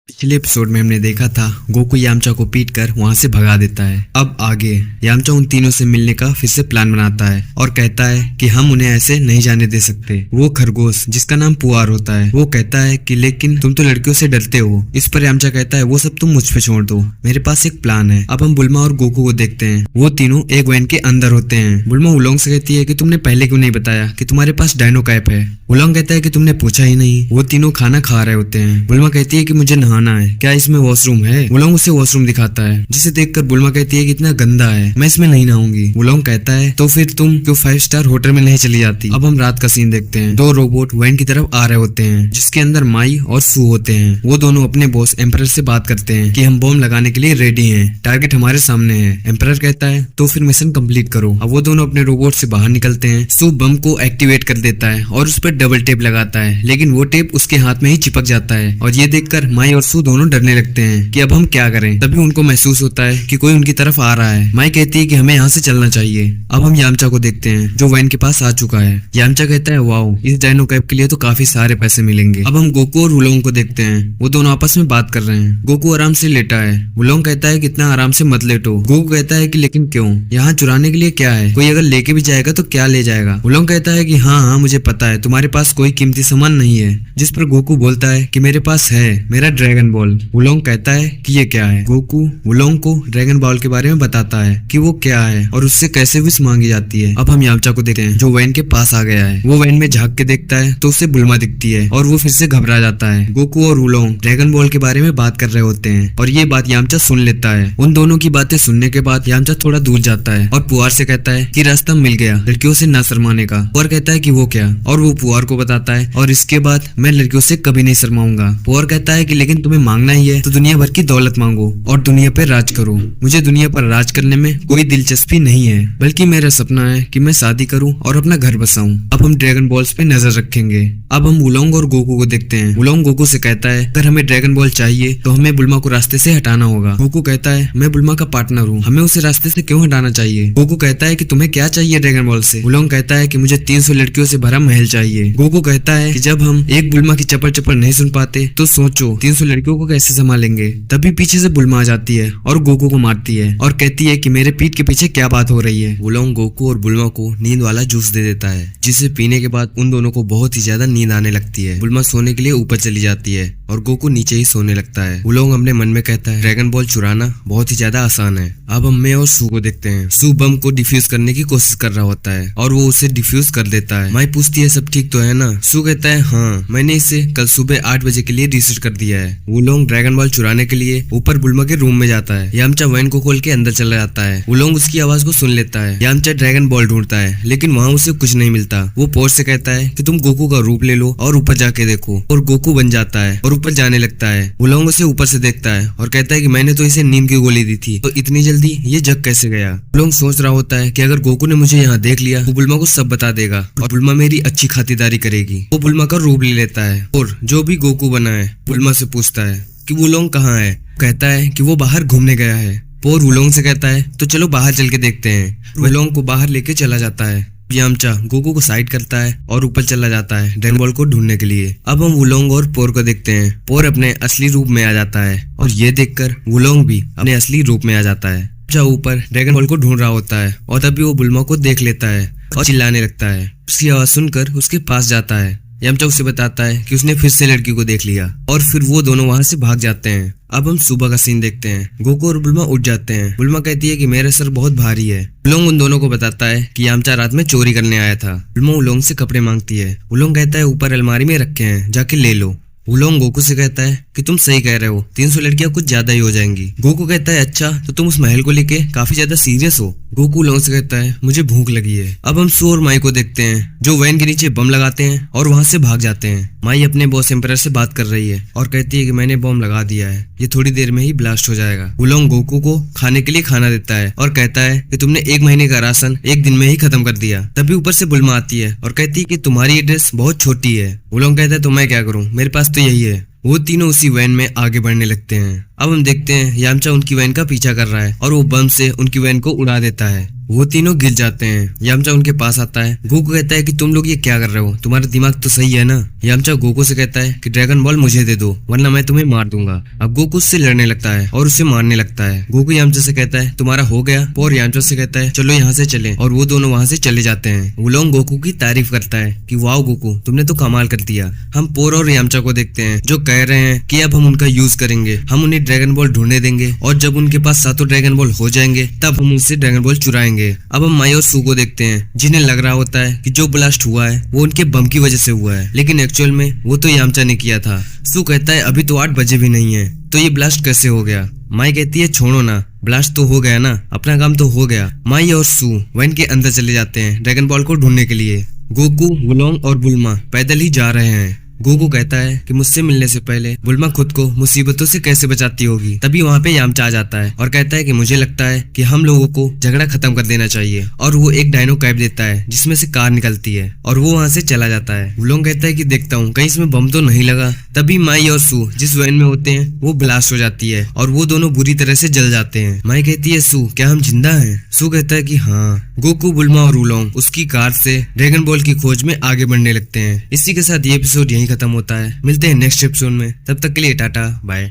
पिछले एपिसोड में हमने देखा था गोकू यामचा को पीटकर वहां से भगा देता है। अब आगे यामचा उन तीनों से मिलने का फिर से प्लान बनाता है और कहता है कि हम उन्हें ऐसे नहीं जाने दे सकते। वो खरगोश जिसका नाम पुआर होता है वो कहता है कि लेकिन तुम तो लड़कियों से डरते हो। इस पर यामचा कहता है वो सब तुम मुझ पे छोड़ दो, मेरे पास एक प्लान है। अब हम बुल्मा और गोकू को देखते हैं। वो तीनों एक वैन के अंदर होते हैं। बुल्मा उलोंग से कहती है कि तुमने पहले क्यों नहीं बताया कि तुम्हारे पास डायनो कैप है। उलोंग कहता है कि तुमने पूछा ही नहीं। वो तीनों खाना खा रहे होते हैं। बुल्मा कहती है कि मुझे नहाना है, क्या इसमें वॉशरूम है। उलोंग उसे वॉशरूम दिखाता है जिसे देखकर बुल्मा कहती है कि इतना गंदा है, मैं इसमें नहीं नहाऊंगी। उलोंग कहता है तो फिर तुम क्यों 5 स्टार होटल में नहीं चली जाती। अब हम रात का सीन देखते हैं। दो रोबोट वैन की तरफ आ रहे होते हैं जिसके अंदर माई और सू होते हैं। वो दोनों अपने बॉस एम्परर से बात करते हैं कि हम बॉम्ब लगाने के लिए रेडी हैं, टारगेट हमारे सामने है। एम्परर कहता है तो फिर मिशन कंप्लीट करो। अब वो दोनों अपने रोबोट से बाहर निकलते हैं। सू बम को एक्टिवेट कर देता है और उस पर डबल टेप लगाता है, लेकिन वो टेप उसके हाथ में ही चिपक जाता है। और ये देखकर माई और सू दोनों डरने लगते हैं कि अब हम क्या करें। तभी उनको महसूस होता है कि कोई उनकी तरफ आ रहा है। माई कहती है कि हमें यहाँ से चलना चाहिए। अब हम यामचा को देखते हैं जो वैन के पास आ चुका है। यामचा कहता है वाओ, इस डायनो कैप के लिए तो काफी सारे पैसे मिलेंगे। अब हम गोकू और उलोंग को देखते हैं। वो दोनों आपस में बात कर रहे हैं। गोकू आराम से लेटा है। उलोंग कहता है कि इतना आराम से मत लेटो। गोकू कहता है कि लेकिन क्यों, यहाँ चुराने के लिए क्या है, कोई अगर लेके भी जाएगा तो क्या ले जाएगा। उलोंग कहता है कि हाँ मुझे पता है तुम्हारे पास कोई कीमती सामान नहीं है। जिस पर गोकू बोलता है कि मेरे पास है, मेरा ड्रैगन बॉल। उलोंग कहता है कि ये क्या है। गोकू उलोंग को ड्रैगन बॉल के बारे में बताता है कि वो क्या है और उससे कैसे विश मांगी जाती है। अब हम यामचा को देखते हैं जो वैन के पास आ गया है। वो वैन में झांक के देखता है तो उसे बुल्मा दिखती है और वो फिर से घबरा जाता है। गोकू और उलोंग ड्रैगन बॉल के बारे में बात कर रहे होते हैं और ये बात यामचा सुन लेता है। उन दोनों की बातें सुनने के बाद यामचा थोड़ा दूर जाता है और पुआर से कहता है कि रास्ता मिल गया लड़कियों से ना शर्माने का। पुआर कहता है कि वो क्या, और वो पुआर को बताता है और इसके बाद मैं लड़कियों से कभी नहीं शर्माऊंगा। पुआर कहता है कि लेकिन तुम्हें मांगना ही है तो दुनिया भर की दौलत मांगो और दुनिया पर राज करो। मुझे दुनिया पर राज करने में कोई दिलचस्पी नहीं है, बल्कि मेरा सपना है कि मैं शादी करूं और अपना घर बसाऊं। अब हम ड्रैगन बॉल्स पे नजर रखेंगे। अब हम उलोंग और गोकू को देखते हैं। उलोंग गोकू से कहता है अगर हमें ड्रैगन बॉल चाहिए तो हमें बुल्मा को रास्ते से हटाना होगा। गोकू कहता है मैं बुल्मा का पार्टनर हूँ, हमें उसे रास्ते से क्यों हटाना चाहिए। गोकू कहता है कि तुम्हें क्या चाहिए ड्रैगन बॉल से। उलोंग कहता है कि मुझे 300 लड़कियों से भरा महल चाहिए। गोकू कहता है कि जब हम एक बुल्मा की चप्पल चप्पल नहीं सुन पाते तो सोचो 300 लड़कियों को कैसे संभालेंगे। तभी पीछे से बुल्मा आ जाती है और गोकू को मारती है और कहती है कि मेरे पीठ के पीछे क्या बात हो रही है। उलोंग गोकू और बुल्मा को नींद वाला जूस दे देता है जिसे पीने के बाद उन दोनों को बहुत ही ज्यादा नींद आने लगती है। बुल्मा सोने के लिए ऊपर चली जाती है और गोकू नीचे ही सोने लगता है। उलोंग अपने मन में कहता है ड्रैगन बॉल चुराना बहुत ही ज्यादा आसान है। अब हम मैं और सू को देखते हैं। सू बम को डिफ्यूज करने की कोशिश कर रहा होता है और वो उसे डिफ्यूज कर देता है। माई पूछती है सब ठीक तो है ना। सू कहता है हाँ, मैंने इसे कल सुबह 8 बजे के लिए रीसेट कर दिया है। उलोंग ड्रैगन बॉल चुराने के लिए ऊपर बुल्मा के रूम में जाता है। यामचा वैन को खोल के अंदर चला जाता है। उलोंग उसकी आवाज को सुन लेता है। यामचा ड्रैगन बॉल ढूंढता है लेकिन वहाँ उसे कुछ नहीं मिलता। वो पोर से कहता है कि तुम गोकू का रूप ले लो और ऊपर जाके देखो, और गोकू बन जाता है और ऊपर जाने लगता है। उलोंग उसे ऊपर से देखता है और कहता है कि मैंने तो इसे नींद की गोली दी थी, तो इतनी जल्दी ये जग कैसे गया। उलोंग सोच रहा होता है कि अगर गोकू ने मुझे यहाँ देख लिया वो बुल्मा को सब बता देगा और बुल्मा मेरी अच्छी खातिरदारी करेगी। वो बुल्मा का रूप ले लेता है और जो भी गोकू बना है बुल्मा से पूछता है कि उलोंग कहाँ है। कहता है कि वो बाहर घूमने गया है। पोर उलोंग से कहता है तो चलो बाहर चल के देखते हैं। उलोंग को बाहर लेके चला जाता है। यामचा गोकू को साइड करता है और ऊपर चला जाता है ड्रैगन बॉल को ढूंढने के लिए। अब हम उलोंग और पोर को देखते हैं। पोर अपने असली रूप में आ जाता है और ये देखकर उलोंग भी अपने असली रूप में आ जाता है। यामचा ऊपर ड्रैगन बॉल को ढूंढ रहा होता है और तभी वो बुल्मा को देख लेता है और चिल्लाने लगता है। उसकी आवाज सुनकर उसके पास जाता है। यामचा उसे बताता है कि उसने फिर से लड़की को देख लिया और फिर वो दोनों वहां से भाग जाते हैं। अब हम सुबह का सीन देखते हैं। गोकू और बुल्मा उठ जाते हैं। बुल्मा कहती है कि मेरा सर बहुत भारी है। उलोंग उन दोनों को बताता है कि यामचा रात में चोरी करने आया था। बुल्मा उलोंग से कपड़े मांगती है। उलोंग कहता है ऊपर अलमारी में रखे हैं, जाके ले लो। उलोंग गोकू से कहता है कि तुम सही कह रहे हो, 300 लड़कियां कुछ ज्यादा ही हो जाएंगी। गोकू कहता है अच्छा तो तुम उस महल को लेके काफी ज्यादा सीरियस हो। गोकू उलोंग से कहता है मुझे भूख लगी है। अब हम सू और माई को देखते हैं जो वैन के नीचे बम लगाते हैं और वहां से भाग जाते हैं। माई अपने बॉस एम्परर से बात कर रही है और कहती है कि मैंने बम लगा दिया है, ये थोड़ी देर में ही ब्लास्ट हो जाएगा। उलोंग गोकू को खाने के लिए खाना देता है और कहता है कि तुमने 1 महीने का राशन 1 दिन में ही खत्म कर दिया। तभी ऊपर से बुल्मा आती है और कहती है कि तुम्हारी ड्रेस बहुत छोटी है। उलोंग कहता है तो मैं क्या करूँ, मेरे पास तो यही है। वो तीनों उसी वैन में आगे बढ़ने लगते हैं। अब हम देखते हैं यामचा उनकी वैन का पीछा कर रहा है और वो बम से उनकी वैन को उड़ा देता है। वो तीनों गिर जाते हैं। यामचा उनके पास आता है। गोकू कहता है कि तुम लोग ये क्या कर रहे हो, तुम्हारा दिमाग तो सही है ना। यामचा गोकू से कहता है कि ड्रैगन बॉल मुझे दे दो वरना मैं तुम्हें मार दूंगा। अब गोकू उससे लड़ने लगता है और उसे मारने लगता है। गोकू यामचा से कहता है तुम्हारा हो गया, और यामचा से कहता है चलो यहाँ से चले, और वो दोनों वहाँ से चले जाते हैं। वुलोंग गोकू की तारीफ करता है कि वाह गोकू तुमने तो कमाल कर दिया। हम पोर और यामचा को देखते हैं जो कह रहे हैं कि अब हम उनका यूज करेंगे, हम उन्हें ड्रैगन बॉल ढूंढने देंगे और जब उनके पास 7 ड्रैगन बॉल हो जाएंगे तब हम उनसे ड्रैगन बॉल चुराएंगे। अब हम माई और सू को देखते हैं जिन्हें लग रहा होता है कि जो ब्लास्ट हुआ है वो उनके बम की वजह से हुआ है, लेकिन एक्चुअल में वो तो यामचा ने किया था। सू कहता है अभी तो 8 बजे भी नहीं है तो ये ब्लास्ट कैसे हो गया। माई कहती है छोड़ो ना, ब्लास्ट तो हो गया ना, अपना काम तो हो गया। माई और सू वैन के अंदर चले जाते हैं ड्रैगन बॉल को ढूंढने के लिए। गोकू, वुलोंग और बुल्मा पैदल ही जा रहे हैं। गोकू कहता है कि मुझसे मिलने से पहले बुल्मा खुद को मुसीबतों से कैसे बचाती होगी। तभी वहाँ पे यामचा आ जाता है और कहता है कि मुझे लगता है कि हम लोगों को झगड़ा खत्म कर देना चाहिए, और वो एक डायनो कैब देता है जिसमें से कार निकलती है और वो वहाँ से चला जाता है। वुलोंग कहता है कि देखता हूँ कहीं इसमें बम तो नहीं लगा। तभी माई और सू जिस वैन में होते हैं वो ब्लास्ट हो जाती है और वो दोनों बुरी तरह से जल जाते हैं। माई कहती है सू क्या हम जिंदा हैं? सू कहता है कि हाँ। गोकू, बुल्मा और वुलोंग उसकी कार से ड्रैगन बॉल की खोज में आगे बढ़ने लगते हैं। इसी के साथ ये एपिसोड यहीं खत्म होता है। मिलते हैं नेक्स्ट एपिसोड में, तब तक के लिए टाटा बाय।